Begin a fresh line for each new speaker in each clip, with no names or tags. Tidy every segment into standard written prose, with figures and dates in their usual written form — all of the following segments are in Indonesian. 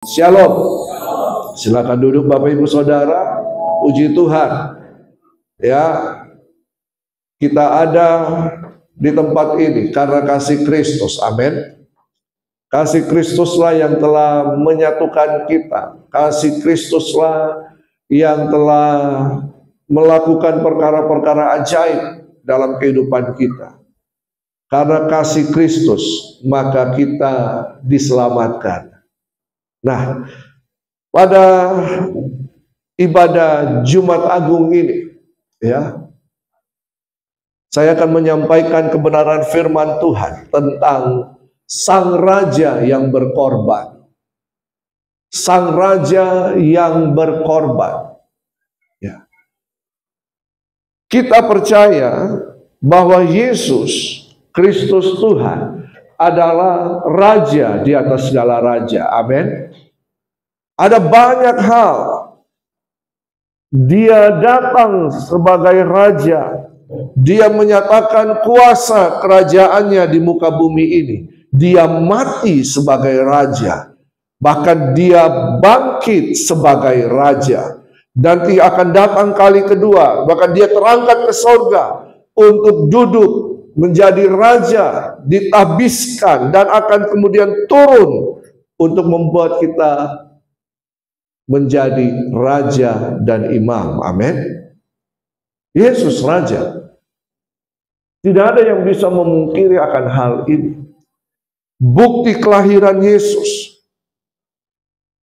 Shalom. Silakan duduk Bapak Ibu Saudara. Puji Tuhan. Ya, kita ada di tempat ini karena kasih Kristus. Amin. Kasih Kristuslah yang telah menyatukan kita. Kasih Kristuslah yang telah melakukan perkara-perkara ajaib dalam kehidupan kita. Karena kasih Kristus, maka kita diselamatkan. Nah, pada ibadah Jumat Agung ini, ya, saya akan menyampaikan kebenaran firman Tuhan tentang Sang Raja yang berkorban. Sang Raja yang berkorban. Ya. Kita percaya bahwa Yesus Kristus Tuhan adalah Raja di atas segala raja. Amin. Ada banyak hal. Dia datang sebagai Raja. Dia menyatakan kuasa kerajaannya di muka bumi ini. Dia mati sebagai Raja. Bahkan dia bangkit sebagai Raja. Dan dia akan datang kali kedua. Bahkan dia terangkat ke surga untuk duduk menjadi Raja, ditahbiskan, dan akan kemudian turun untuk membuat kita menjadi Raja dan Imam. Amin. Yesus Raja. Tidak ada yang bisa memungkiri akan hal ini. Bukti kelahiran Yesus.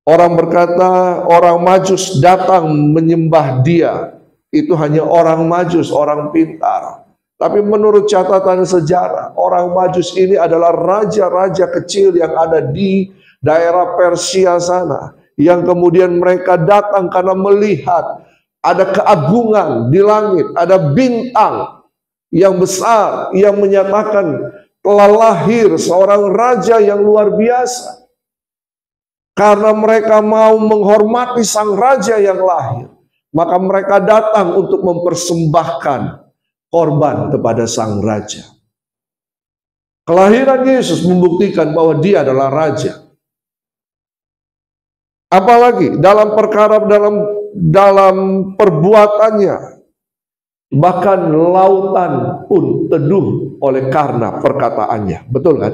Orang berkata, orang Majus datang menyembah dia. Itu hanya orang Majus, orang pintar. Tapi menurut catatan sejarah, orang Majus ini adalah raja-raja kecil yang ada di daerah Persia sana. Yang kemudian mereka datang karena melihat ada keagungan di langit, ada bintang yang besar yang menyatakan telah lahir seorang raja yang luar biasa. Karena mereka mau menghormati sang raja yang lahir, maka mereka datang untuk mempersembahkan korban kepada sang raja. Kelahiran Yesus membuktikan bahwa dia adalah raja. Apalagi dalam perkara dalam perbuatannya, bahkan lautan pun teduh oleh karena perkataannya. Betul kan?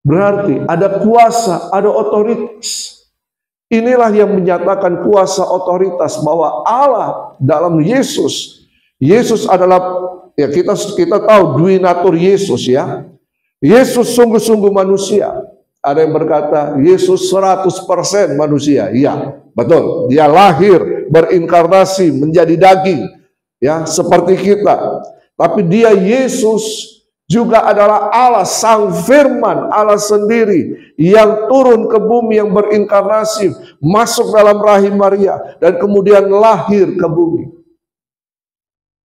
Berarti ada kuasa, ada otoritas. Inilah yang menyatakan kuasa otoritas bahwa Allah dalam Yesus. Yesus adalah, ya kita tahu duinatur Yesus, ya. Yesus sungguh-sungguh manusia. Ada yang berkata Yesus 100% manusia. Iya, betul. Dia lahir berinkarnasi menjadi daging, ya, seperti kita. Tapi dia Yesus juga adalah Allah, Sang Firman, Allah sendiri yang turun ke bumi, yang berinkarnasi, masuk dalam rahim Maria dan kemudian lahir ke bumi.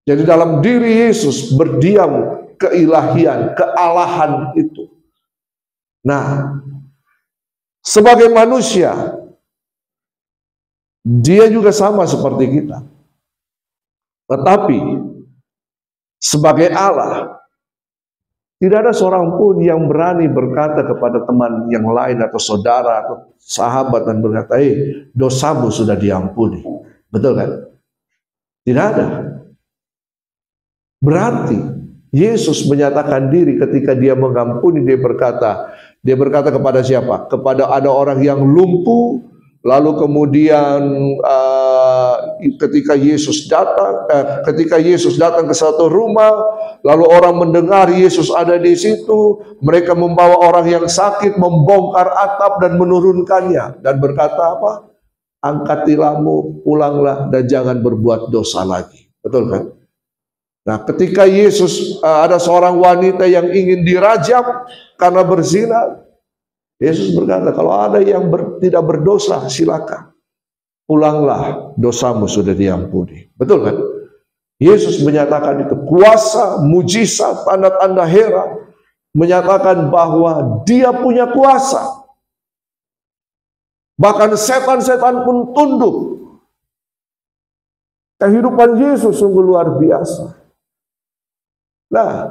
Jadi dalam diri Yesus berdiam keilahian, kealahan itu. Nah, sebagai manusia, dia juga sama seperti kita. Tetapi, sebagai Allah, tidak ada seorang pun yang berani berkata kepada teman yang lain atau saudara atau sahabat dan berkata, dosamu sudah diampuni. Betul kan? Tidak ada. Berarti Yesus menyatakan diri ketika dia mengampuni. Dia berkata kepada siapa? Kepada ada orang yang lumpuh, lalu kemudian ketika Yesus datang ke satu rumah, lalu orang mendengar Yesus ada di situ, mereka membawa orang yang sakit, membongkar atap dan menurunkannya dan berkata apa? Angkat tilammu, pulanglah dan jangan berbuat dosa lagi. Betul kan? Nah, ketika Yesus ada seorang wanita yang ingin dirajam karena berzina, Yesus berkata, kalau ada yang tidak berdosa, silakan. Pulanglah, dosamu sudah diampuni. Betul kan? Yesus menyatakan itu. Kuasa, mujizat, tanda-tanda heran menyatakan bahwa dia punya kuasa. Bahkan setan-setan pun tunduk. Kehidupan Yesus sungguh luar biasa. Nah,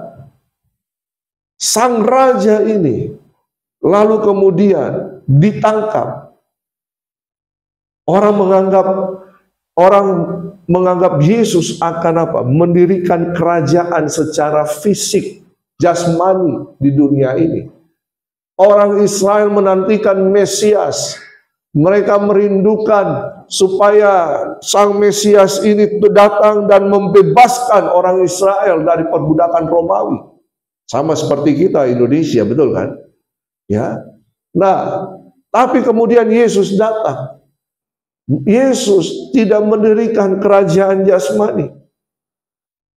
sang raja ini lalu kemudian ditangkap Orang menganggap Yesus akan apa? Mendirikan kerajaan secara fisik, jasmani di dunia ini. Orang Israel menantikan Mesias. Mereka merindukan supaya Sang Mesias ini datang dan membebaskan orang Israel dari perbudakan Romawi. Sama seperti kita Indonesia, betul kan? Ya. Nah, tapi kemudian Yesus datang. Yesus tidak mendirikan kerajaan jasmani.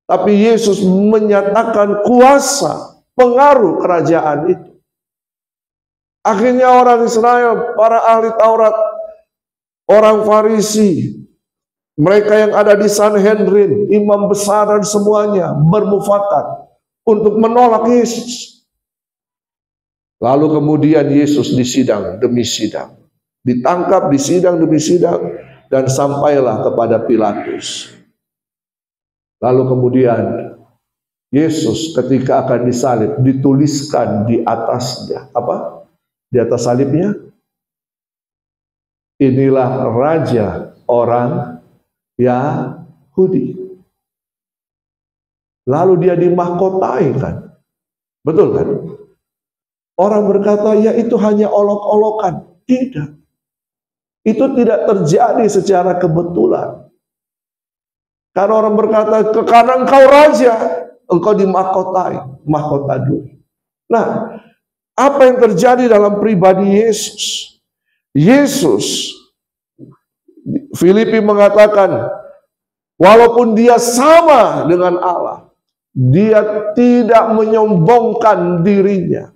Tapi Yesus menyatakan kuasa, pengaruh kerajaan itu. Akhirnya orang Israel, para ahli Taurat, orang Farisi, mereka yang ada di Sanhedrin, imam besar dan semuanya bermufakat untuk menolak Yesus. Lalu kemudian Yesus disidang demi sidang. Ditangkap, disidang demi sidang, dan sampailah kepada Pilatus. Lalu kemudian Yesus ketika akan disalib dituliskan di atasnya apa? Di atas salibnya, inilah raja orang Yahudi. Lalu dia dimahkotai kan? Betul kan? Orang berkata, ya itu hanya olok-olokan. Tidak. Itu tidak terjadi secara kebetulan. Karena orang berkata, karena engkau raja, engkau dimahkotai, mahkota dulu. Nah, apa yang terjadi dalam pribadi Yesus? Yesus, Filipi mengatakan, walaupun dia sama dengan Allah, dia tidak menyombongkan dirinya,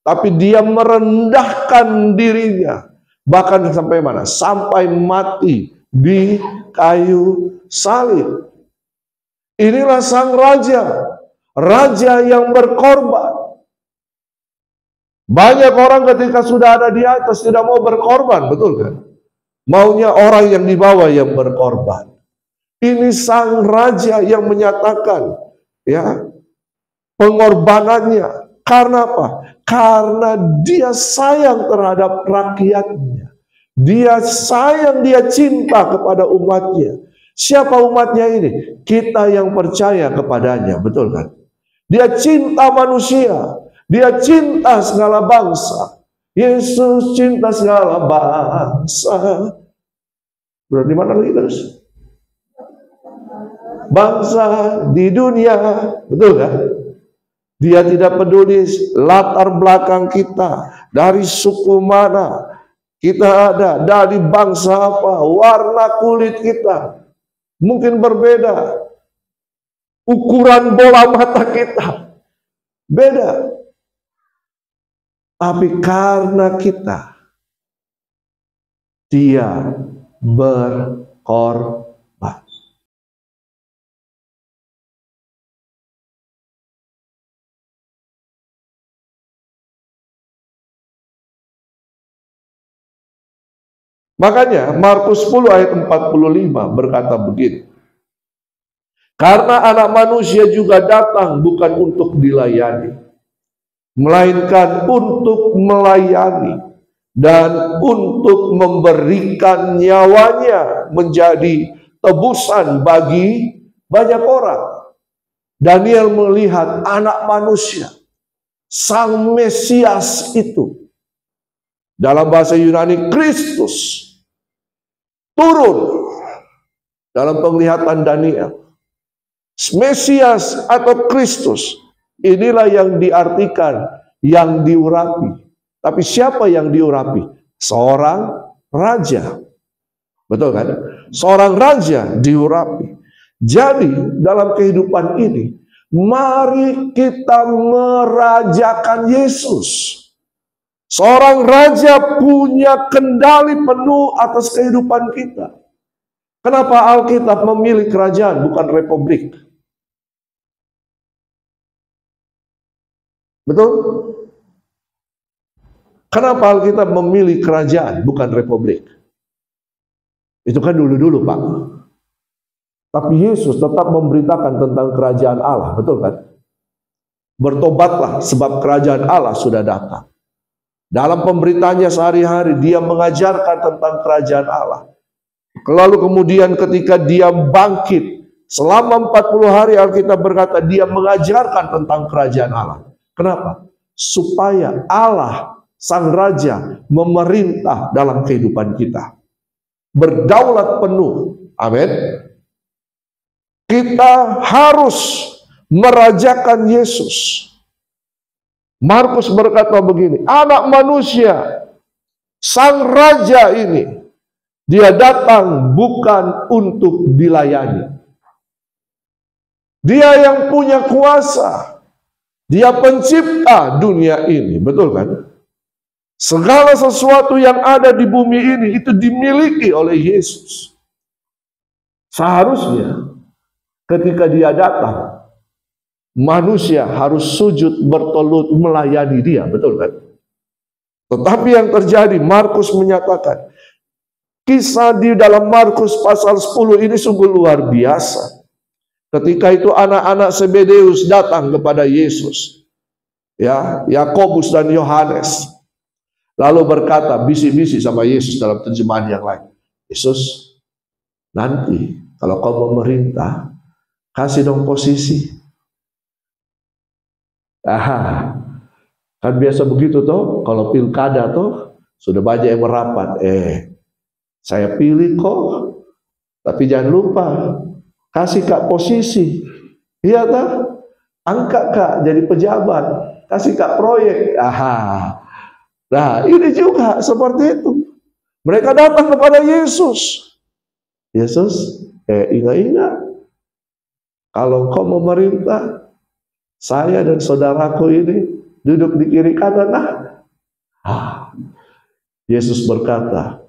tapi dia merendahkan dirinya. Bahkan sampai mana? Sampai mati di kayu salib. Inilah sang raja, raja yang berkorban. Banyak orang ketika sudah ada di atas tidak mau berkorban, betul kan? Maunya orang yang di bawah yang berkorban. Ini sang raja yang menyatakan ya pengorbanannya. Karena apa? Karena dia sayang terhadap rakyatnya. Dia sayang, dia cinta kepada umatnya. Siapa umatnya ini? Kita yang percaya kepadanya, betul kan? Dia cinta manusia. Dia cinta segala bangsa. Yesus cinta segala bangsa. Berarti mana lagi terus? Bangsa di dunia, betul kan? Dia tidak peduli latar belakang kita, dari suku mana kita ada, dari bangsa apa, warna kulit kita mungkin berbeda, ukuran bola mata kita beda, tapi karena kita, dia berkorban. Makanya Markus 10 ayat 45 berkata begini. Karena anak manusia juga datang bukan untuk dilayani, melainkan untuk melayani dan untuk memberikan nyawanya menjadi tebusan bagi banyak orang. Daniel melihat anak manusia, sang Mesias itu, dalam bahasa Yunani Kristus, turun dalam penglihatan Daniel. Mesias atau Kristus, inilah yang diartikan, yang diurapi. Tapi siapa yang diurapi? Seorang raja. Betul kan? Seorang raja diurapi. Jadi dalam kehidupan ini, mari kita merajakan Yesus. Seorang raja punya kendali penuh atas kehidupan kita. Kenapa Alkitab memilih kerajaan bukan republik? Betul? Kenapa Alkitab memilih kerajaan bukan republik? Itu kan dulu-dulu, Pak. Tapi Yesus tetap memberitakan tentang kerajaan Allah, betul kan? Bertobatlah sebab kerajaan Allah sudah datang. Dalam pemberitaannya sehari-hari, dia mengajarkan tentang kerajaan Allah. Lalu kemudian ketika dia bangkit, selama 40 hari Alkitab berkata dia mengajarkan tentang kerajaan Allah. Kenapa? Supaya Allah, Sang Raja, memerintah dalam kehidupan kita. Berdaulat penuh. Amin. Kita harus merajakan Yesus. Markus berkata begini, anak manusia, Sang Raja ini, dia datang bukan untuk dilayani. Dia yang punya kuasa. Dia pencipta dunia ini. Betul kan? Segala sesuatu yang ada di bumi ini itu dimiliki oleh Yesus. Seharusnya ketika dia datang, manusia harus sujud bertelut melayani dia. Betul kan? Tetapi yang terjadi, Markus menyatakan, kisah di dalam Markus pasal 10 ini sungguh luar biasa. Ketika itu anak-anak Zebedeus datang kepada Yesus, ya, Yakobus dan Yohanes, lalu berkata, bisik-bisik sama Yesus dalam terjemahan yang lain, Yesus, nanti kalau kau memerintah, kasih dong posisi. Kan biasa begitu toh, kalau pilkada toh sudah banyak yang merapat. Saya pilih kok, tapi jangan lupa kasih Kak posisi. Iya tak? Angkat Kak jadi pejabat, kasih Kak proyek. Nah, ini juga seperti itu. Mereka datang kepada Yesus. Yesus, ingat-ingat, kalau kau memerintah, saya dan saudaraku ini duduk di kiri kanan. Yesus berkata,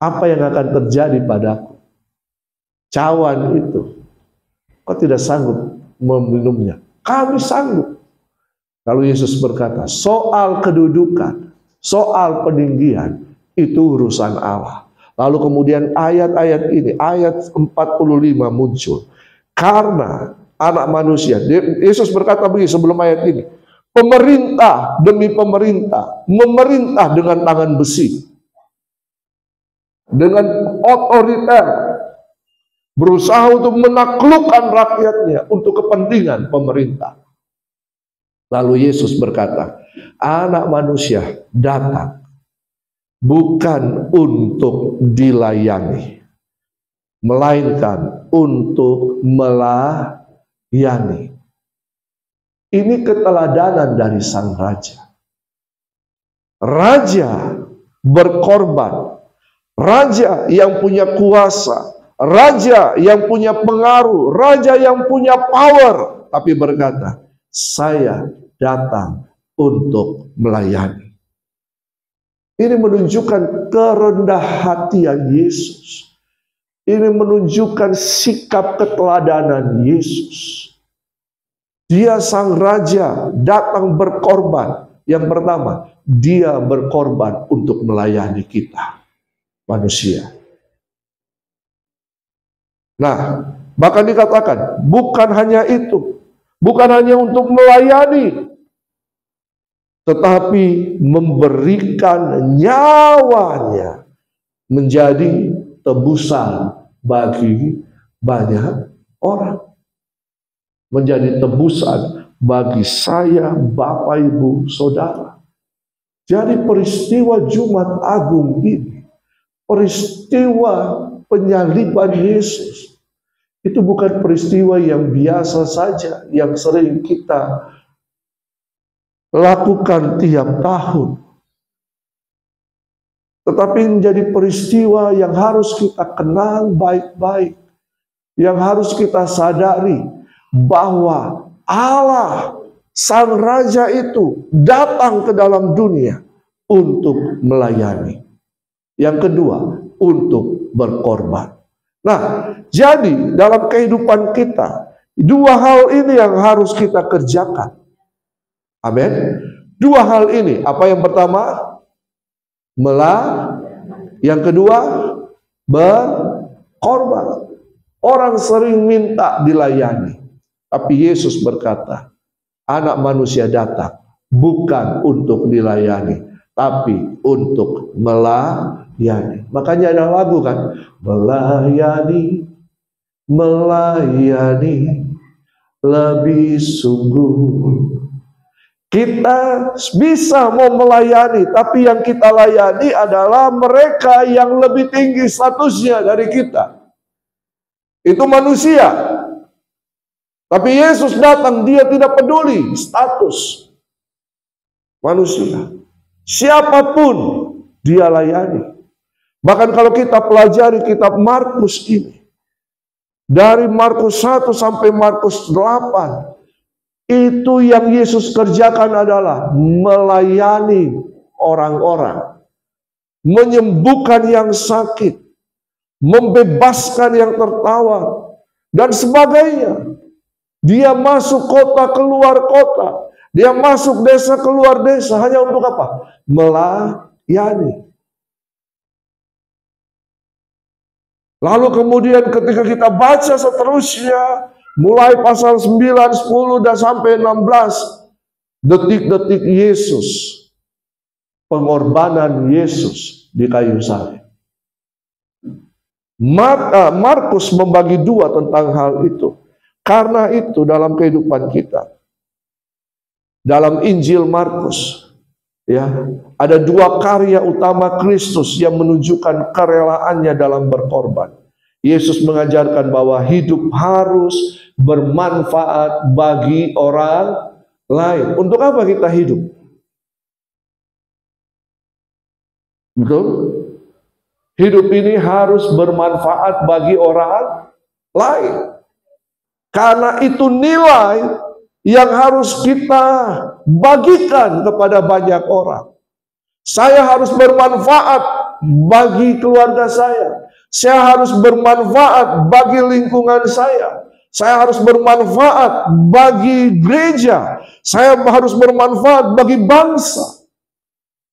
apa yang akan terjadi padaku? Cawan itu, kau tidak sanggup meminumnya. Kami sanggup. Lalu Yesus berkata, soal kedudukan, soal peninggian, itu urusan Allah. Lalu kemudian ayat-ayat ini, ayat 45 muncul. Karena anak manusia, Yesus berkata begini sebelum ayat ini, pemerintah demi pemerintah, memerintah dengan tangan besi, dengan otoriter, berusaha untuk menaklukkan rakyatnya untuk kepentingan pemerintah. Lalu Yesus berkata, anak manusia datang bukan untuk dilayani, melainkan untuk melayani. Ini keteladanan dari Sang Raja. Raja berkorban, raja yang punya kuasa, raja yang punya pengaruh, raja yang punya power, tapi berkata, saya datang untuk melayani. Ini menunjukkan kerendah hatian Yesus. Ini menunjukkan sikap keteladanan Yesus. Dia Sang Raja datang berkorban. Yang pertama, dia berkorban untuk melayani kita, manusia. Nah, bahkan dikatakan, bukan hanya itu. Bukan hanya untuk melayani, tetapi memberikan nyawanya menjadi tebusan bagi banyak orang. Menjadi tebusan bagi saya, Bapak, Ibu, Saudara. Jadi peristiwa Jumat Agung ini, peristiwa penyaliban Yesus, itu bukan peristiwa yang biasa saja, yang sering kita lakukan tiap tahun. Tetapi menjadi peristiwa yang harus kita kenang baik-baik. Yang harus kita sadari bahwa Allah, Sang Raja itu datang ke dalam dunia untuk melayani. Yang kedua, untuk berkorban. Nah, jadi dalam kehidupan kita, dua hal ini yang harus kita kerjakan. Amin. Dua hal ini, apa yang pertama? Yang kedua, berkorban. Orang sering minta dilayani, tapi Yesus berkata, anak manusia datang bukan untuk dilayani, tapi untuk melayani. Makanya ada lagu kan, melayani, melayani lebih sungguh. Kita bisa mau melayani, tapi yang kita layani adalah mereka yang lebih tinggi statusnya dari kita. Itu manusia. Tapi Yesus datang, dia tidak peduli status manusia. Siapapun dia layani. Bahkan kalau kita pelajari kitab Markus ini, dari Markus 1 sampai Markus 8, itu yang Yesus kerjakan adalah melayani orang-orang, menyembuhkan yang sakit, membebaskan yang tertawar, dan sebagainya. Dia masuk kota keluar kota, dia masuk desa keluar desa, hanya untuk apa? Melayani. Lalu kemudian ketika kita baca seterusnya, mulai pasal 9, 10, dan sampai 16, detik-detik Yesus, pengorbanan Yesus di kayu salib. Markus membagi dua tentang hal itu. Karena itu dalam kehidupan kita, dalam Injil Markus, ya, ada dua karya utama Kristus yang menunjukkan kerelaannya dalam berkorban. Yesus mengajarkan bahwa hidup harus bermanfaat bagi orang lain. Untuk apa kita hidup? Betul? Hidup ini harus bermanfaat bagi orang lain. Karena itu nilai yang harus kita bagikan kepada banyak orang. Saya harus bermanfaat bagi keluarga saya. Saya harus bermanfaat bagi lingkungan saya. Saya harus bermanfaat bagi gereja. Saya harus bermanfaat bagi bangsa.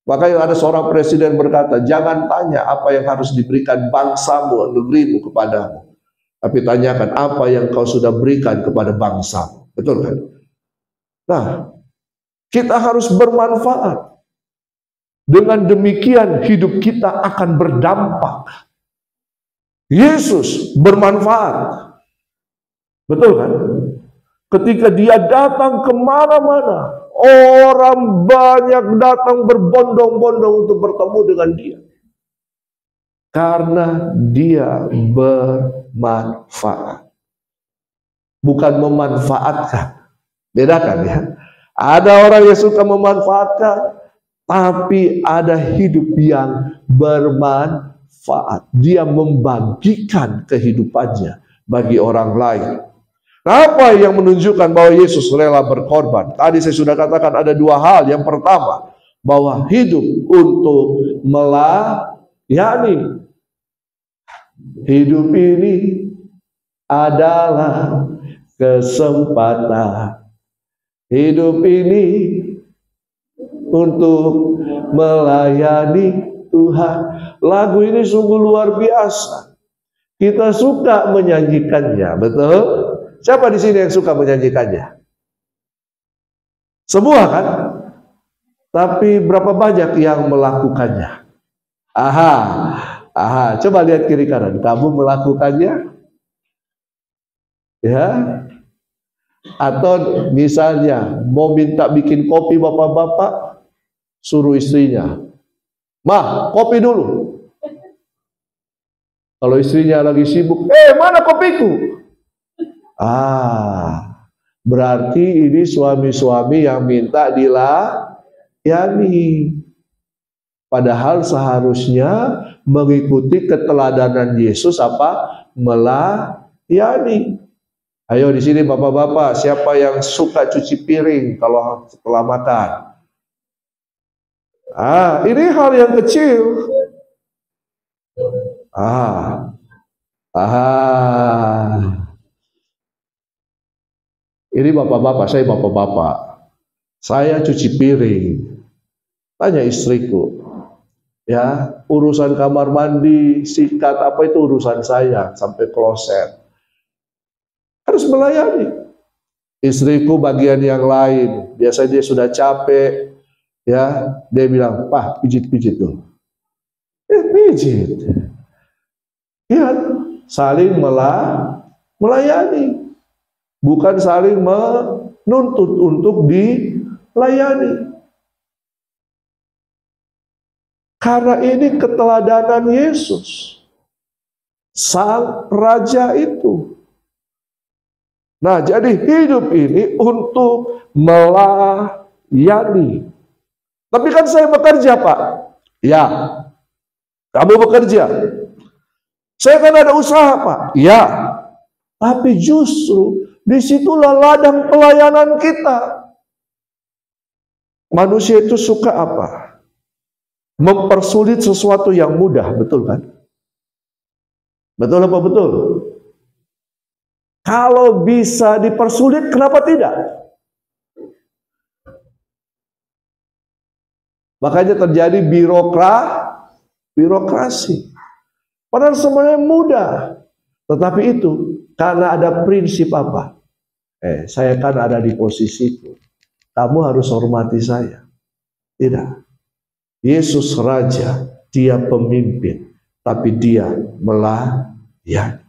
Makanya ada seorang presiden berkata, jangan tanya apa yang harus diberikan bangsamu, negerimu kepadamu. Tapi tanyakan apa yang kau sudah berikan kepada bangsa. Betul kan? Nah, kita harus bermanfaat. Dengan demikian hidup kita akan berdampak. Yesus bermanfaat. Betul kan? Ketika dia datang kemana-mana, orang banyak datang berbondong-bondong untuk bertemu dengan dia. Karena dia bermanfaat. Bukan memanfaatkan. Bedakan ya. Ada orang yang suka memanfaatkan, tapi ada hidup yang bermanfaat. Dia membagikan kehidupannya bagi orang lain. Apa yang menunjukkan bahwa Yesus rela berkorban? Tadi saya sudah katakan ada dua hal. Yang pertama, bahwa hidup untuk melayani. Hidup ini adalah kesempatan. Hidup ini untuk melayani Tuhan. Lagu ini sungguh luar biasa. Kita suka menyanyikannya, betul? Siapa di sini yang suka menyanyikannya? Semua kan? Tapi berapa banyak yang melakukannya? Aha, coba lihat kiri kanan. Kamu melakukannya? Ya? Atau misalnya mau minta bikin kopi bapak-bapak, suruh istrinya, "Mah, kopi dulu." Kalau istrinya lagi sibuk, mana kopiku? Berarti ini suami-suami yang minta dilayani. Padahal seharusnya mengikuti keteladanan Yesus apa? Melayani. Ayo di sini bapak-bapak, siapa yang suka cuci piring kalau setelah makan? Ini hal yang kecil. Ini bapak-bapak, saya bapak-bapak. Saya cuci piring. Tanya istriku. Ya, urusan kamar mandi, sikat apa itu urusan saya sampai kloset. Harus melayani. Istriku bagian yang lain. Biasanya dia sudah capek, Ya, dia bilang, "Pak, pijit-pijit tuh." Pijit. Ya, saling melayani, bukan saling menuntut untuk dilayani. Karena ini keteladanan Yesus, Sang Raja itu. Nah, jadi hidup ini untuk melayani. Tapi kan saya bekerja, Pak. Ya, kamu bekerja. Saya kan ada usaha, Pak. Ya, tapi justru disitulah ladang pelayanan kita. Manusia itu suka apa? Mempersulit sesuatu yang mudah, betul kan? Betul apa betul? Kalau bisa dipersulit, kenapa tidak? Makanya terjadi birokrasi. Padahal sebenarnya mudah. Tetapi itu karena ada prinsip apa? Saya kan ada di posisiku. Kamu harus hormati saya. Tidak. Yesus Raja, dia pemimpin, tapi dia melayani.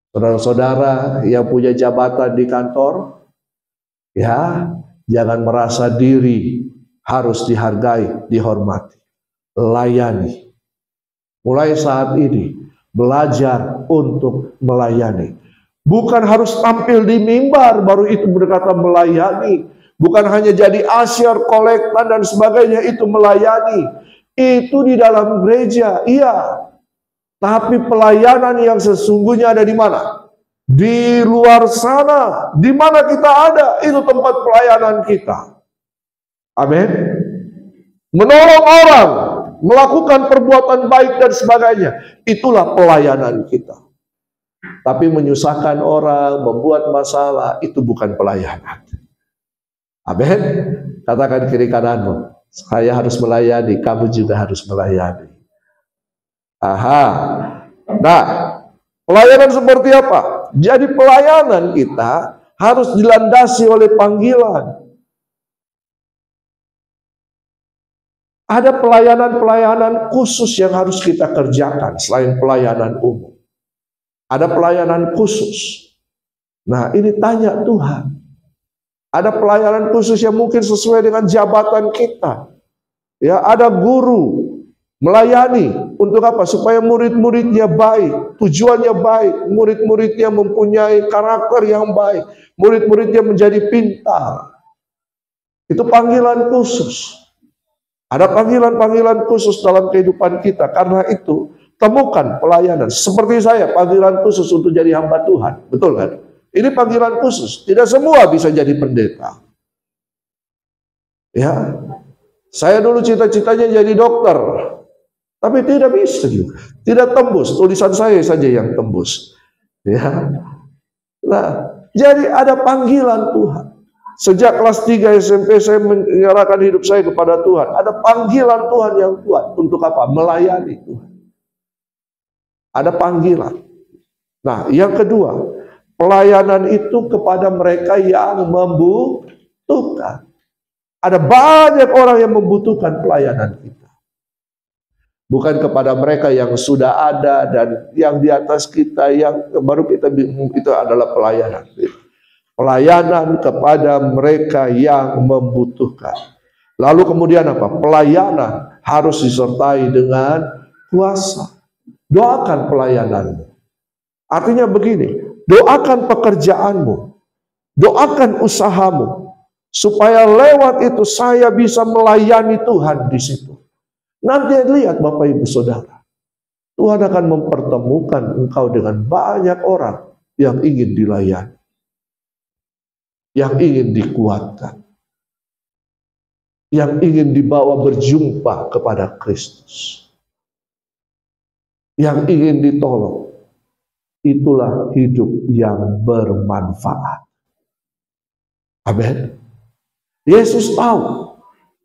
Saudara-saudara yang punya jabatan di kantor, ya, jangan merasa diri harus dihargai, dihormati. Layani. Mulai saat ini, belajar untuk melayani. Bukan harus tampil di mimbar, baru itu berkata melayani. Bukan hanya jadi asyar, kolektan, dan sebagainya, itu melayani. Itu di dalam gereja, iya. Tapi pelayanan yang sesungguhnya ada di mana? Di luar sana. Di mana kita ada, itu tempat pelayanan kita. Amin. Menolong orang, melakukan perbuatan baik dan sebagainya, itulah pelayanan kita. Tapi menyusahkan orang, membuat masalah, itu bukan pelayanan. Amin. Katakan kiri kananmu, saya harus melayani, kamu juga harus melayani. Aha. Nah, pelayanan seperti apa? Jadi pelayanan kita harus dilandasi oleh panggilan. Ada pelayanan-pelayanan khusus yang harus kita kerjakan selain pelayanan umum. Ada pelayanan khusus. Nah, ini tanya Tuhan. Ada pelayanan khusus yang mungkin sesuai dengan jabatan kita. Ya, ada guru melayani untuk apa? Supaya murid-muridnya baik, tujuannya baik, murid-muridnya mempunyai karakter yang baik, murid-muridnya menjadi pintar. Itu panggilan khusus. Ada panggilan-panggilan khusus dalam kehidupan kita. Karena itu, temukan pelayanan. Seperti saya, panggilan khusus untuk jadi hamba Tuhan. Betul kan? Ini panggilan khusus. Tidak semua bisa jadi pendeta. Ya, saya dulu cita-citanya jadi dokter. Tapi tidak bisa juga. Tidak tembus. Tulisan saya saja yang tembus. Ya. Nah, jadi ada panggilan Tuhan. Sejak kelas 3 SMP saya menyerahkan hidup saya kepada Tuhan. Ada panggilan Tuhan yang kuat. Untuk apa? Melayani Tuhan. Ada panggilan. Nah, yang kedua, pelayanan itu kepada mereka yang membutuhkan. Ada banyak orang yang membutuhkan pelayanan kita. Bukan kepada mereka yang sudah ada dan yang di atas kita, yang baru kita bingung, itu adalah pelayanan. Pelayanan kepada mereka yang membutuhkan. Lalu kemudian apa? Pelayanan harus disertai dengan kuasa. Doakan pelayananmu. Artinya begini, doakan pekerjaanmu, doakan usahamu, supaya lewat itu saya bisa melayani Tuhan di situ. Nanti lihat Bapak Ibu Saudara, Tuhan akan mempertemukan engkau dengan banyak orang yang ingin dilayani, yang ingin dikuatkan, yang ingin dibawa berjumpa kepada Kristus, yang ingin ditolong. Itulah hidup yang bermanfaat. Amin. Yesus tahu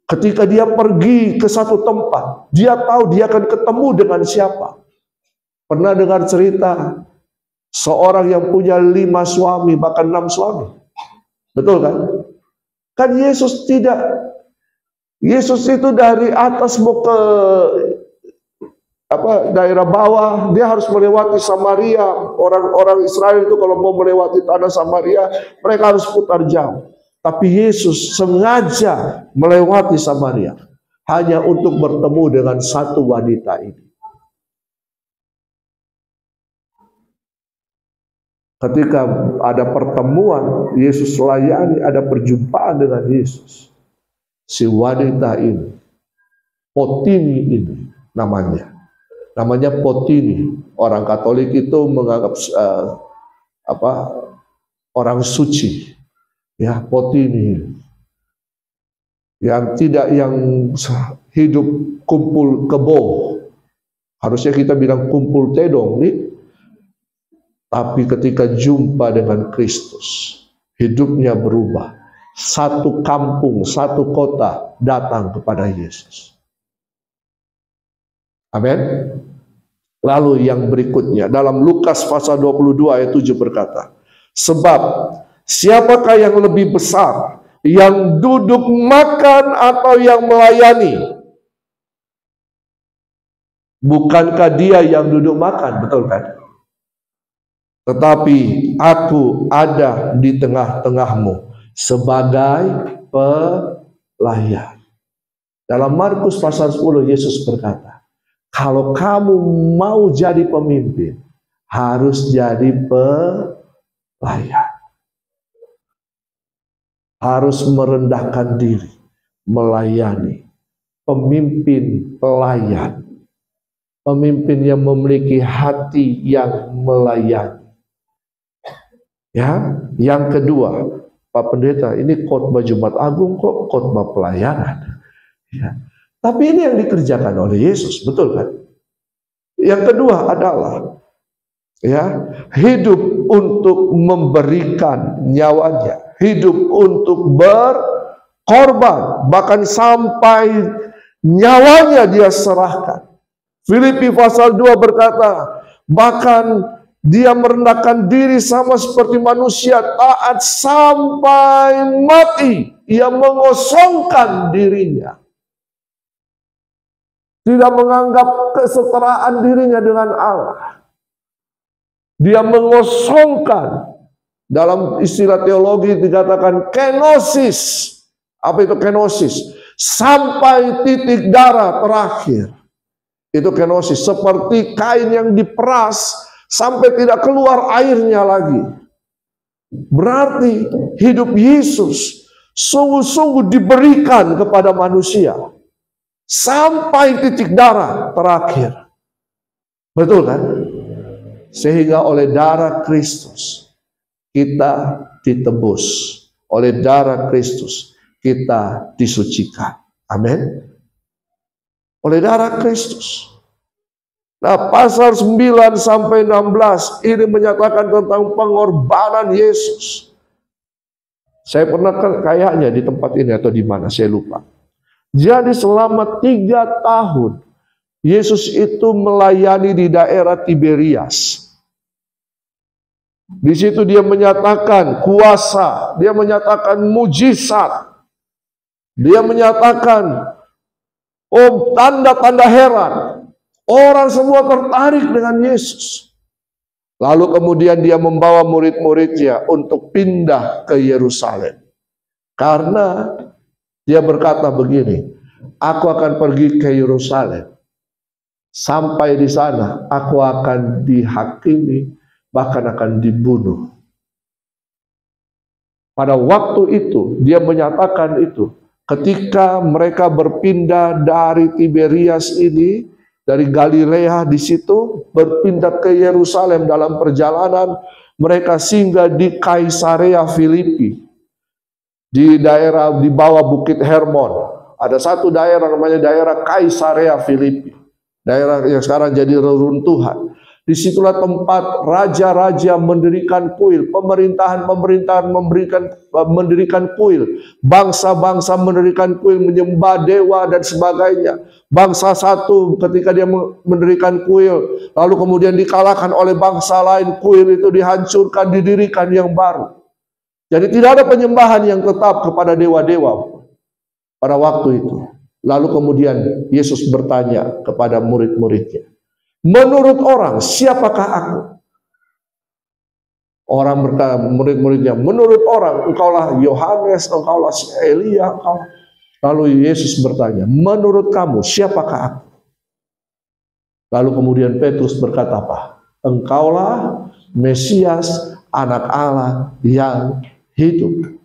ketika dia pergi ke satu tempat, dia tahu dia akan ketemu dengan siapa. Pernah dengar cerita seorang yang punya 5 suami, bahkan 6 suami. Betul kan? Kan Yesus tidak, Yesus itu dari atas mau ke daerah bawah, dia harus melewati Samaria. Orang-orang Israel itu kalau mau melewati tanah Samaria, mereka harus putar jauh. Tapi Yesus sengaja melewati Samaria hanya untuk bertemu dengan satu wanita ini. Ketika ada pertemuan, Yesus layani, ada perjumpaan dengan Yesus. Si wanita ini, Potini ini namanya Potini. Orang Katolik itu menganggap orang suci, ya, Potini, yang hidup kumpul kebo. Harusnya kita bilang kumpul tedong nih. Tapi ketika jumpa dengan Kristus, hidupnya berubah. Satu kampung, satu kota datang kepada Yesus. Amin. Lalu yang berikutnya, dalam Lukas pasal 22 ayat 7 berkata, sebab siapakah yang lebih besar, yang duduk makan atau yang melayani? Bukankah dia yang duduk makan, betul kan? Tetapi aku ada di tengah-tengahmu sebagai pelayan. Dalam Markus pasal 10 Yesus berkata, kalau kamu mau jadi pemimpin, harus jadi pelayan. Harus merendahkan diri, melayani. Pemimpin pelayan. Pemimpin yang memiliki hati yang melayani. Ya, yang kedua, Pak Pendeta, ini khotbah Jumat Agung kok khotbah pelayanan. Ya. Tapi ini yang dikerjakan oleh Yesus, betul kan? Yang kedua adalah ya, hidup untuk memberikan nyawanya, hidup untuk berkorban, bahkan sampai nyawanya dia serahkan. Filipi pasal 2 berkata, bahkan dia merendahkan diri sama seperti manusia, taat sampai mati. Ia mengosongkan dirinya. Tidak menganggap kesetaraan dirinya dengan Allah. Dia mengosongkan. Dalam istilah teologi dikatakan kenosis. Apa itu kenosis? Sampai titik darah terakhir. Itu kenosis. Seperti kain yang diperas sampai tidak keluar airnya lagi. Berarti hidup Yesus sungguh-sungguh diberikan kepada manusia sampai titik darah terakhir. Betul kan? Sehingga oleh darah Kristus kita ditebus. Oleh darah Kristus kita disucikan. Amin. Oleh darah Kristus. Nah, pasal 9 sampai 16 ini menyatakan tentang pengorbanan Yesus. Saya pernah kayaknya di tempat ini atau di mana, saya lupa. Jadi selama 3 tahun Yesus itu melayani di daerah Tiberias. Di situ dia menyatakan kuasa, dia menyatakan mujizat, dia menyatakan tanda-tanda heran. Orang semua tertarik dengan Yesus. Lalu kemudian dia membawa murid-muridnya untuk pindah ke Yerusalem. Karena dia berkata begini, aku akan pergi ke Yerusalem. Sampai di sana aku akan dihakimi, bahkan akan dibunuh. Pada waktu itu dia menyatakan itu. Ketika mereka berpindah dari Tiberias ini, dari Galilea di situ berpindah ke Yerusalem, dalam perjalanan mereka singgah di Kaisarea Filipi, di daerah di bawah Bukit Hermon. Ada satu daerah namanya daerah Kaisarea Filipi, daerah yang sekarang jadi reruntuhan. Disitulah tempat raja-raja mendirikan kuil, pemerintahan-pemerintahan mendirikan kuil, bangsa-bangsa mendirikan kuil, menyembah dewa dan sebagainya. Bangsa satu ketika dia mendirikan kuil, lalu kemudian dikalahkan oleh bangsa lain, kuil itu dihancurkan, didirikan yang baru. Jadi tidak ada penyembahan yang tetap kepada dewa-dewa pada waktu itu. Lalu kemudian Yesus bertanya kepada murid-muridnya, menurut orang, siapakah aku? Orang berkata, murid-muridnya, menurut orang, engkaulah Yohanes, engkaulah Elia, engkau. Lalu Yesus bertanya, menurut kamu, siapakah aku? Lalu kemudian Petrus berkata apa? Engkaulah Mesias, anak Allah yang hidup.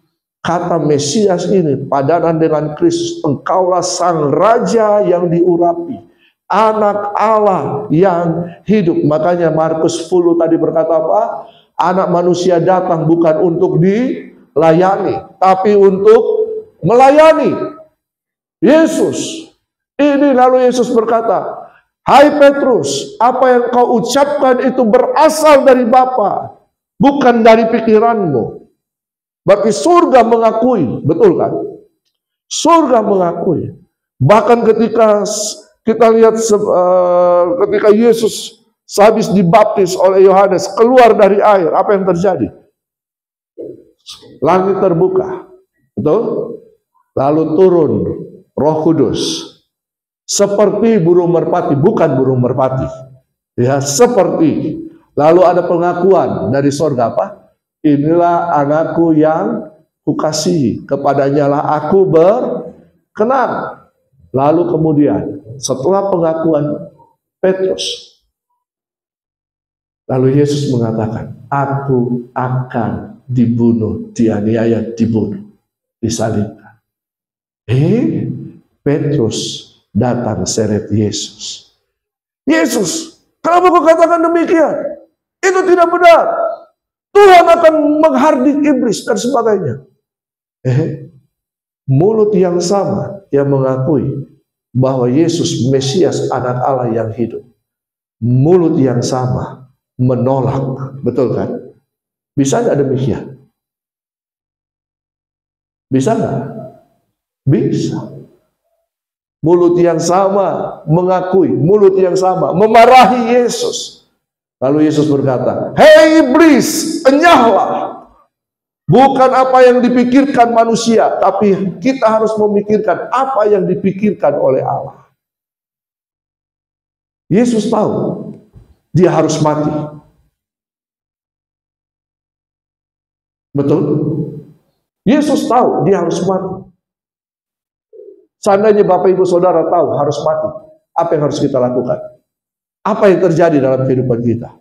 Kata Mesias ini padanan dengan Kristus. Engkaulah sang raja yang diurapi, anak Allah yang hidup. Makanya Markus 10 tadi berkata apa? Anak manusia datang bukan untuk dilayani, tapi untuk melayani. Yesus ini, lalu Yesus berkata, hai Petrus, apa yang kau ucapkan itu berasal dari Bapa, bukan dari pikiranmu. Berarti surga mengakui, betul kan? Surga mengakui. Bahkan ketika kita lihat ketika Yesus sehabis dibaptis oleh Yohanes keluar dari air, apa yang terjadi? Langit terbuka, betul? Lalu turun Roh Kudus seperti burung merpati, bukan burung merpati, ya, seperti. Lalu ada pengakuan dari surga apa? Inilah anakku yang kukasihi, kepadanya lah aku berkenan. Lalu kemudian setelah pengakuan Petrus, lalu Yesus mengatakan, aku akan dibunuh, dianiaya, dibunuh, disalibkan. Petrus datang seret Yesus. Yesus, kenapa kau katakan demikian? Itu tidak benar. Tuhan akan menghardik iblis dan sebagainya. Mulut yang sama yang mengakui bahwa Yesus Mesias, anak Allah yang hidup. Mulut yang sama menolak, betul kan? Bisa nggak demikian? Bisa nggak? Bisa. Mulut yang sama mengakui, mulut yang sama memarahi Yesus. Lalu Yesus berkata, hei iblis, enyahlah. Bukan apa yang dipikirkan manusia, tapi kita harus memikirkan apa yang dipikirkan oleh Allah. Yesus tahu dia harus mati. Betul? Yesus tahu dia harus mati. Seandainya Bapak Ibu Saudara tahu harus mati, apa yang harus kita lakukan? Apa yang terjadi dalam kehidupan kita?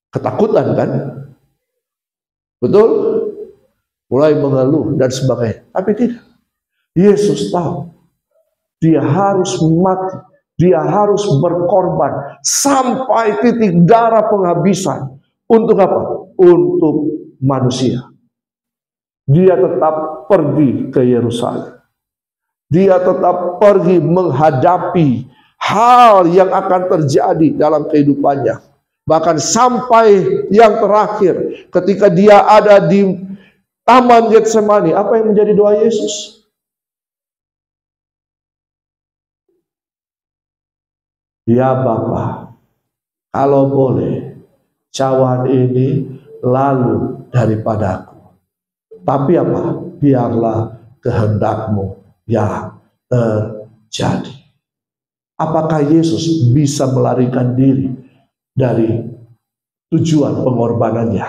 Ketakutan kan? Betul? Mulai mengeluh dan sebagainya. Tapi tidak. Yesus tahu dia harus mati, dia harus berkorban sampai titik darah penghabisan. Untuk apa? Untuk manusia. Dia tetap pergi ke Yerusalem. Dia tetap pergi menghadapi hal yang akan terjadi dalam kehidupannya. Bahkan sampai yang terakhir, ketika dia ada di Taman Getsemani, apa yang menjadi doa Yesus? Ya Bapa, kalau boleh, cawan ini lalu daripadaku. Tapi apa? Biarlah kehendak-Mu yang terjadi. Apakah Yesus bisa melarikan diri dari tujuan pengorbanannya?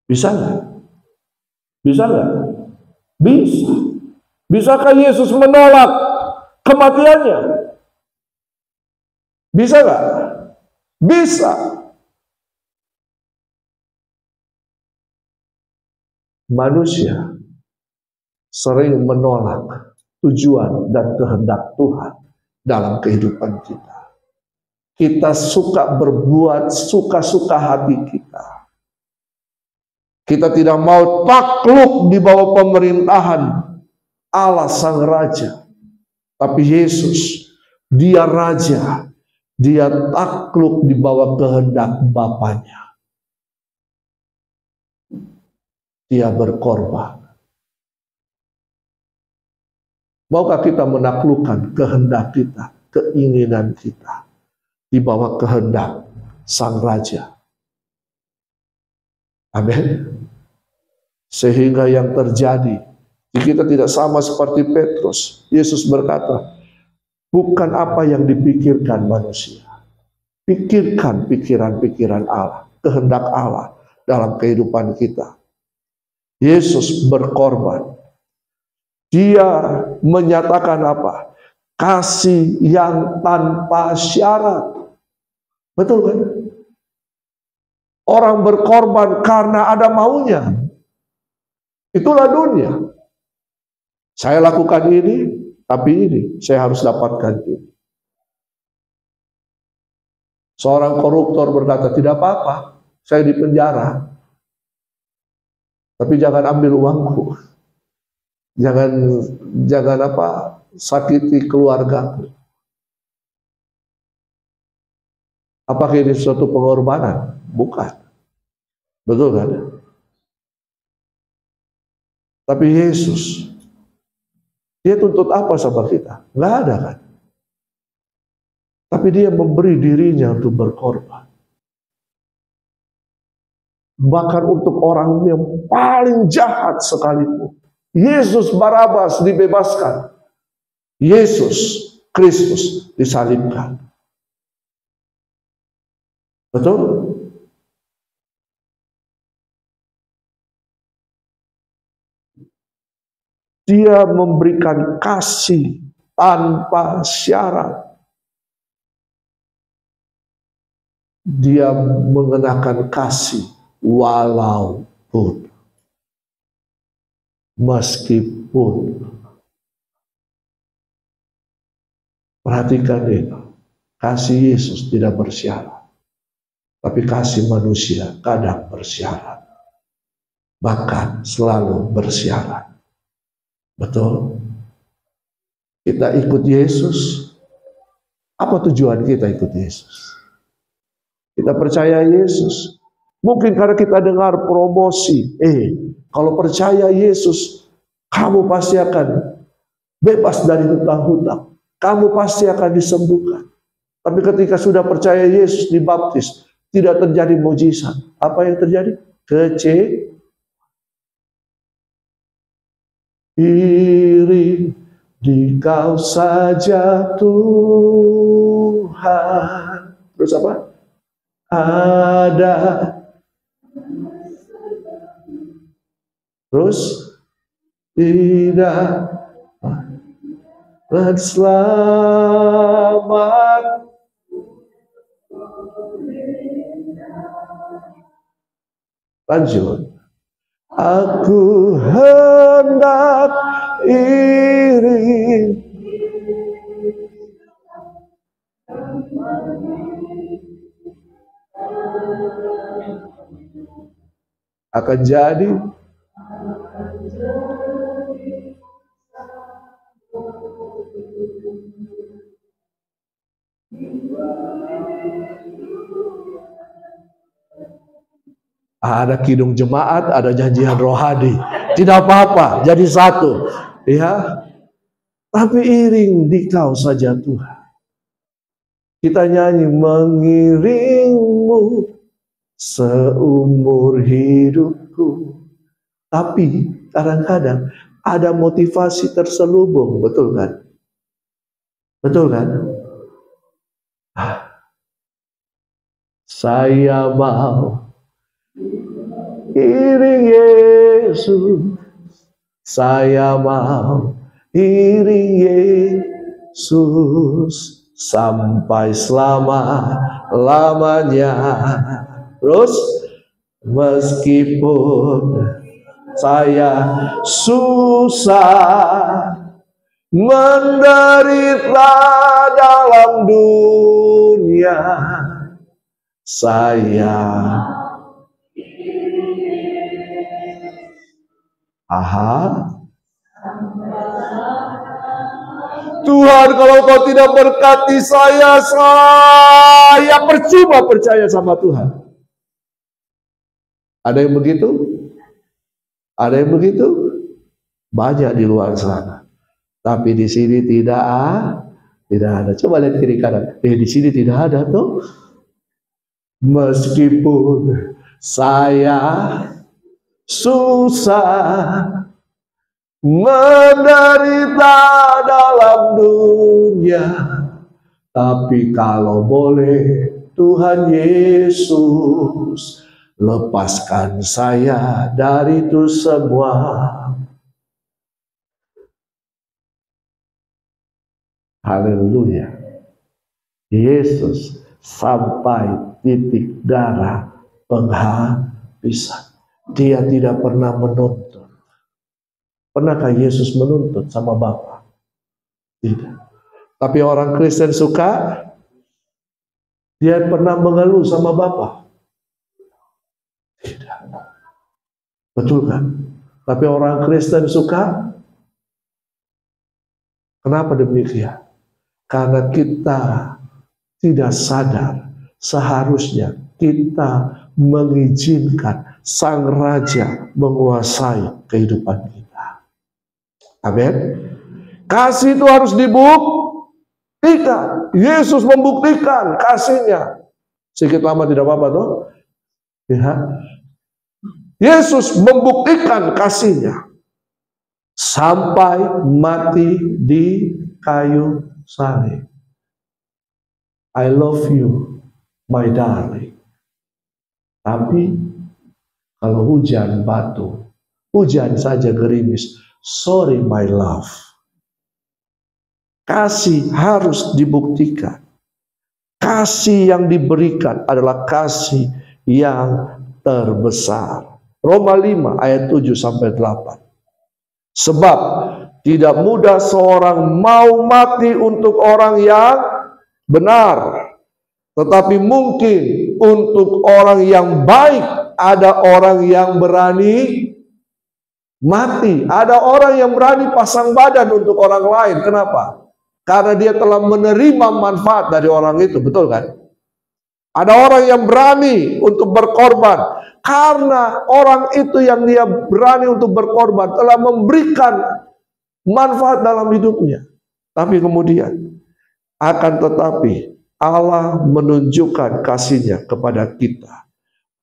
Bisa nggak? Bisa nggak? Bisa. Bisakah Yesus menolak kematiannya? Bisa nggak? Bisa. Manusia sering menolak tujuan dan kehendak Tuhan dalam kehidupan kita. Kita suka berbuat suka-suka hati kita. Kita tidak mau takluk di bawah pemerintahan Allah Sang Raja. Tapi Yesus, dia Raja. Dia takluk di bawah kehendak Bapaknya. Dia berkorban. Maukah kita menaklukkan kehendak kita, keinginan kita di bawah kehendak Sang Raja? Amin. Sehingga yang terjadi, kita tidak sama seperti Petrus. Yesus berkata, bukan apa yang dipikirkan manusia. Pikirkan pikiran-pikiran Allah, kehendak Allah dalam kehidupan kita. Yesus berkorban. Dia menyatakan apa? Kasih yang tanpa syarat. Betul kan? Orang berkorban karena ada maunya. Itulah dunia. Saya lakukan ini, tapi ini saya harus dapatkan ini. Seorang koruptor berkata, tidak apa-apa, saya di penjara, tapi jangan ambil uangku, jangan sakiti keluargaku. Apakah ini suatu pengorbanan? Bukan, betul kan? Tapi Yesus, dia tuntut apa sama kita? Nggak ada kan? Tapi dia memberi dirinya untuk berkorban. Bahkan untuk orang yang paling jahat sekalipun. Yesus Barabas dibebaskan. Yesus Kristus disalibkan. Betul? Dia memberikan kasih tanpa syarat. Dia mengenakan kasih walaupun, meskipun. Perhatikan ini, kasih Yesus tidak bersyarat, tapi kasih manusia kadang bersyarat, bahkan selalu bersyarat. Betul? Kita ikut Yesus. Apa tujuan kita ikut Yesus? Kita percaya Yesus. Mungkin karena kita dengar promosi. Kalau percaya Yesus, kamu pasti akan bebas dari hutang-hutang. Kamu pasti akan disembuhkan. Tapi ketika sudah percaya Yesus, dibaptis, tidak terjadi mujizat. Apa yang terjadi? Iri di Kau saja Tuhan. Terus apa? Ada. Terus tidak dan selamat. Lanjut. Aku hendak iri akan jadi ada kidung jemaat, ada janjian rohani. Tidak apa-apa, jadi satu. Ya, tapi iring di Kau saja Tuhan. Kita nyanyi mengiringmu seumur hidupku. Tapi kadang-kadang ada motivasi terselubung, betul kan? Betul kan? Saya mau iring Yesus, saya mau iring Yesus sampai selama-lamanya. Terus meskipun saya susah menderita dalam dunia, saya Tuhan, kalau Kau tidak berkati saya percuma percaya sama Tuhan. Ada yang begitu? Ada yang begitu? Banyak di luar sana. Tapi di sini tidak ada. Coba lihat kiri kanan. Di sini tidak ada tuh. Meskipun Saya susah menderita dalam dunia, tapi kalau boleh Tuhan Yesus lepaskan saya dari itu semua. Haleluya. Yesus sampai titik darah penghabisan. Dia tidak pernah menuntut. Pernahkah Yesus menuntut sama Bapa? Tidak. Tapi orang Kristen suka, dia pernah mengeluh sama Bapa? Tidak. Betul kan? Tapi orang Kristen suka. Kenapa demikian? Karena kita tidak sadar seharusnya kita mengizinkan Sang Raja menguasai kehidupan kita. Amin. Kasih itu harus dibuktikan. Yesus membuktikan kasihnya. Sedikit lama tidak apa-apa toh. Ya. Yesus membuktikan kasihnya sampai mati di kayu salib. I love you, my darling. Tapi kalau hujan batu, hujan saja gerimis, sorry my love. Kasih harus dibuktikan. Kasih yang diberikan adalah kasih yang terbesar. Roma 5 ayat 7 sampai 8. Sebab tidak mudah seorang mau mati untuk orang yang benar, tetapi mungkin untuk orang yang baik ada orang yang berani mati. Ada orang yang berani pasang badan untuk orang lain. Kenapa? Karena dia telah menerima manfaat dari orang itu. Betul kan? Ada orang yang berani untuk berkorban. Karena orang itu yang dia berani untuk berkorban telah memberikan manfaat dalam hidupnya. Tapi kemudian akan tetapi Allah menunjukkan kasih-Nya kepada kita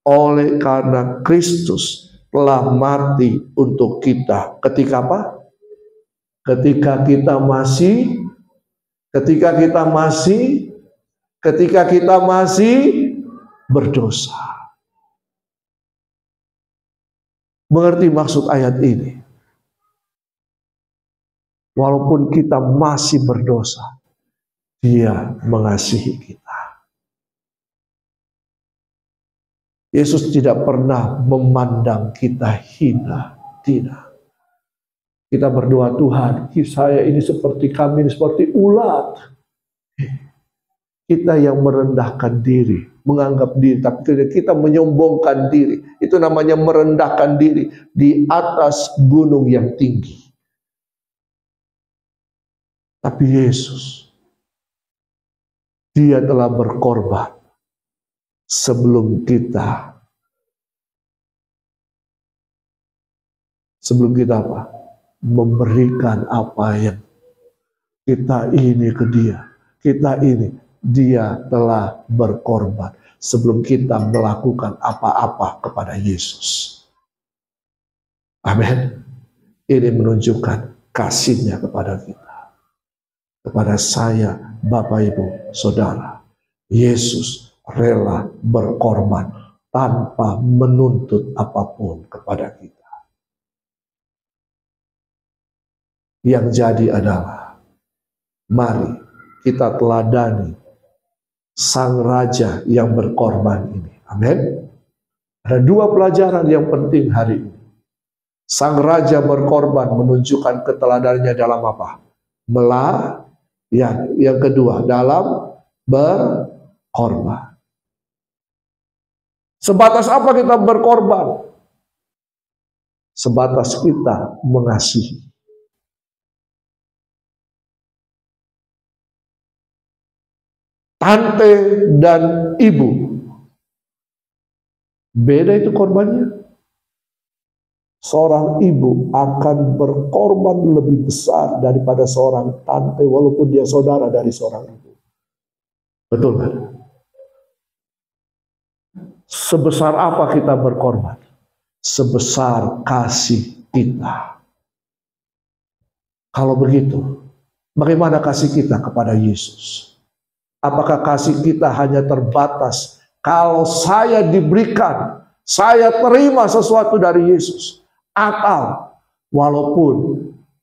oleh karena Kristus telah mati untuk kita. Ketika apa? Ketika kita masih berdosa. Mengerti maksud ayat ini? Walaupun kita masih berdosa, Dia mengasihi kita. Yesus tidak pernah memandang kita hina, tidak. Kita berdoa, Tuhan, saya ini seperti kami, ini seperti ulat. Kita yang merendahkan diri, menganggap diri, tapi kita menyombongkan diri. Itu namanya merendahkan diri di atas gunung yang tinggi. Tapi Yesus, Dia telah berkorban sebelum kita apa? Memberikan apa yang kita ini ke Dia. Dia telah berkorban sebelum kita melakukan apa-apa kepada Yesus. Amin. Ini menunjukkan kasih-Nya kepada kita. Kepada saya, Bapak Ibu, Saudara. Yesus rela berkorban tanpa menuntut apapun kepada kita. Yang jadi adalah, mari kita teladani Sang Raja yang berkorban ini. Amin. Ada dua pelajaran yang penting hari ini. Sang Raja berkorban menunjukkan keteladanannya dalam apa? Yang kedua, dalam berkorban. Sebatas apa kita berkorban? Sebatas kita mengasihi. Tante dan ibu, beda itu korbannya. Seorang ibu akan berkorban lebih besar daripada seorang tante, walaupun dia saudara dari seorang ibu. Betul kan? Sebesar apa kita berkorban? Sebesar kasih kita. Kalau begitu, bagaimana kasih kita kepada Yesus? Apakah kasih kita hanya terbatas kalau saya diberikan, saya terima sesuatu dari Yesus? Atau walaupun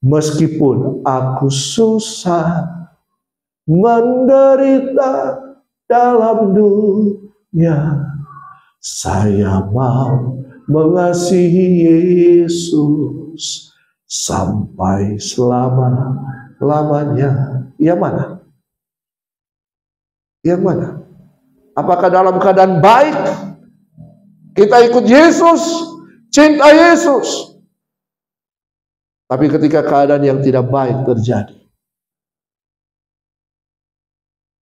meskipun aku susah, menderita dalam dunia, saya mau mengasihi Yesus sampai selama-lamanya. Yang mana? Yang mana? Apakah dalam keadaan baik kita ikut Yesus, cinta Yesus, tapi ketika keadaan yang tidak baik terjadi,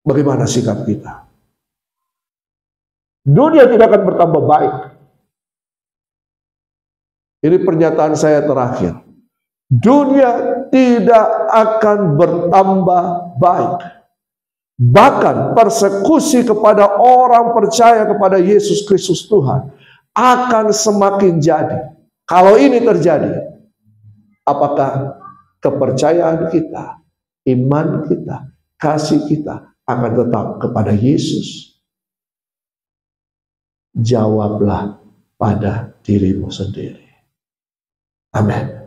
bagaimana sikap kita? Dunia tidak akan bertambah baik. Ini pernyataan saya terakhir. Dunia tidak akan bertambah baik. Bahkan persekusi kepada orang percaya kepada Yesus Kristus Tuhan akan semakin jadi. Kalau ini terjadi, apakah kepercayaan kita, iman kita, kasih kita akan tetap kepada Yesus? Jawablah pada dirimu sendiri. Amin.